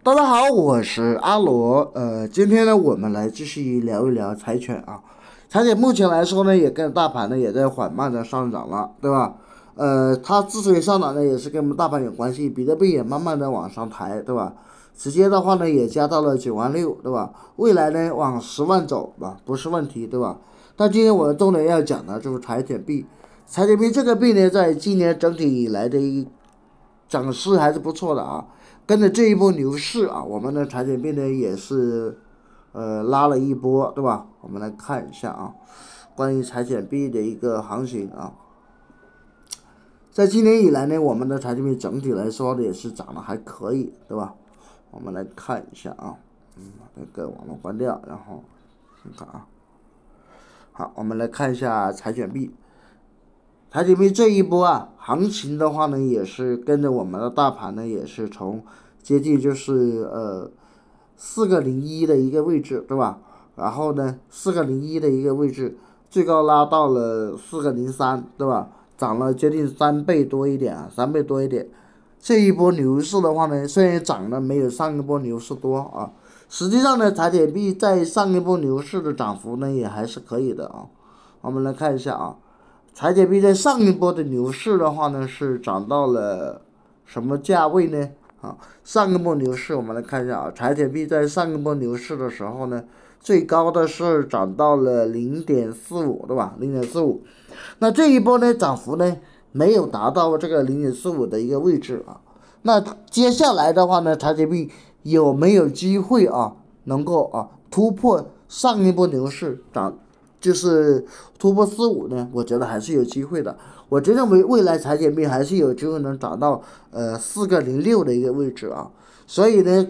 大家好，我是阿罗。今天呢，我们来继续聊一聊柴犬啊。柴犬目前来说呢，也跟大盘呢也在缓慢的上涨了，对吧？它之所以上涨呢，也是跟我们大盘有关系，比特币也慢慢的往上抬，对吧？直接的话呢，也加到了96000，对吧？未来呢，往10万走吧，不是问题，对吧？但今天我们重点要讲的就是柴犬币。柴犬币这个币呢，在今年整体以来的涨势还是不错的啊。跟着这一波牛市啊，我们的柴犬币呢也是拉了一波，对吧？我们来看一下啊，关于柴犬币的一个行情啊，在今年以来呢，我们的柴犬币整体来说呢也是涨得还可以，对吧？我们来看一下啊，把那个网络关掉，然后看看啊，好，我们来看一下柴犬币。柴犬币这一波啊，行情的话呢，也是跟着我们的大盘呢，也是从接近就是4001的一个位置，对吧？然后呢，4001的一个位置，最高拉到了4003，对吧？涨了接近3倍多一点啊，3倍多一点。这一波牛市的话呢，虽然涨的没有上一波牛市多啊，实际上呢，柴犬币在上一波牛市的涨幅呢，也还是可以的啊。我们来看一下啊。柴犬币在上一波的牛市的话呢，是涨到了什么价位呢？啊，上一波牛市我们来看一下啊，柴犬币在上一波牛市的时候呢，最高的是涨到了0.45，对吧？0.45。那这一波呢，涨幅呢没有达到这个0.45的一个位置啊。那接下来的话呢，柴犬币有没有机会啊，能够突破上一波牛市涨？就是突破45呢，我觉得还是有机会的。我觉得未来柴犬币还是有机会能涨到4006的一个位置啊。所以呢，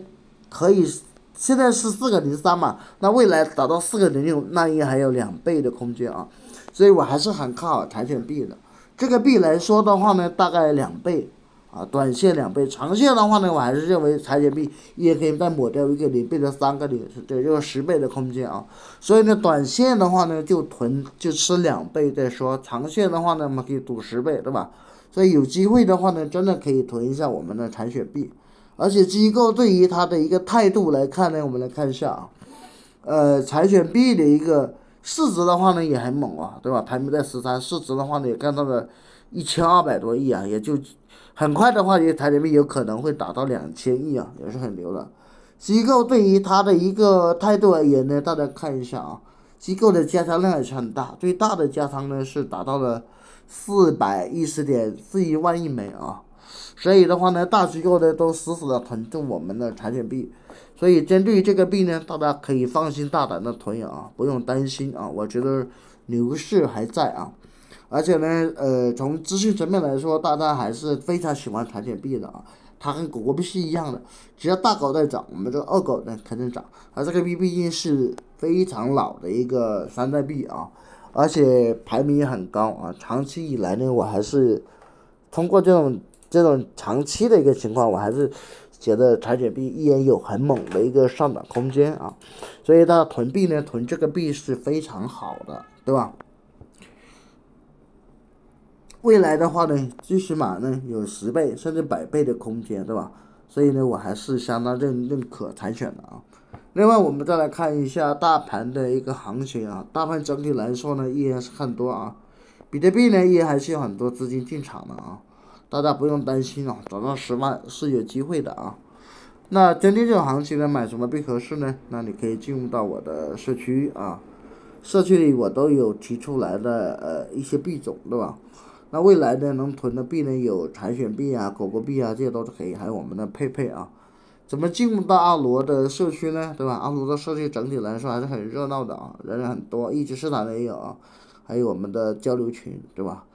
可以现在是4003嘛，那未来达到4006，那也还有2倍的空间啊。所以我还是很看好柴犬币的。这个币来说的话呢，大概2倍。啊，短线2倍，长线的话呢，我还是认为柴犬币也可以再抹掉一个0倍的3个零，这就是10倍的空间啊。所以呢，短线的话呢，就吃2倍再说，长线的话呢，我们可以赌10倍，对吧？所以有机会的话呢，真的可以囤一下我们的柴犬币。而且机构对于它的一个态度来看呢，我们来看一下啊，柴犬币的一个市值的话呢也很猛啊，对吧？排名在13，市值的话呢也干到了1200多亿啊，也就很快的话，柴犬币有可能会达到2000亿啊，也是很牛的。机构对于它的一个态度而言呢，大家看一下啊，机构的加仓量也是很大，最大的加仓呢是达到了410.41万亿枚啊。所以的话呢，大机构呢都死死的囤住我们的柴犬币，所以针对于这个币呢，大家可以放心大胆的囤啊，不用担心啊。我觉得牛市还在啊，而且呢，从资讯层面来说，大家还是非常喜欢柴犬币的啊。它跟狗狗币是一样的，只要大狗在涨，我们这个二狗呢肯定涨。而这个币毕竟是非常老的一个山寨币啊，而且排名也很高啊。长期以来呢，我还是通过这种长期的一个情况，我还是觉得柴犬币依然有很猛的一个上涨空间啊。所以大家囤币呢，囤这个币是非常好的，对吧？未来的话呢，最起码呢有10倍甚至100倍的空间，对吧？所以呢，我还是相当认可柴犬的啊。另外，我们再来看一下大盘的一个行情啊，大盘整体来说呢，依然是看多啊。比特币呢，依然还是有很多资金进场的啊，大家不用担心啊，涨到10万是有机会的啊。那针对这种行情呢，买什么币合适呢？那你可以进入到我的社区啊，社区里我都有提出来的一些币种，对吧？那未来呢，能囤的币呢有柴犬币啊、狗狗币啊，这些都是可以，还有我们的佩佩啊。怎么进入到阿罗的社区呢？对吧？阿罗的社区整体来说还是很热闹的啊，人很多，一级市场的也有啊，还有我们的交流群，对吧？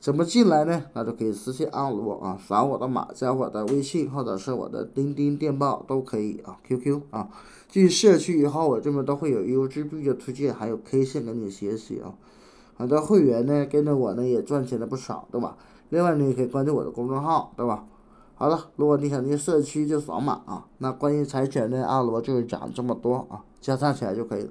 怎么进来呢？那就可以私信阿罗啊，扫我的码，加我的微信或者是我的钉钉电报都可以啊 ，QQ 啊。进社区以后，我这边都会有优质币的推荐，还有 K 线给你学习啊。很多会员呢跟着我呢也赚钱了不少，对吧？另外呢也可以关注我的公众号，对吧？好了，如果你想进社区就扫码啊。那关于柴犬呢，阿罗就是讲这么多啊，加上起来就可以了。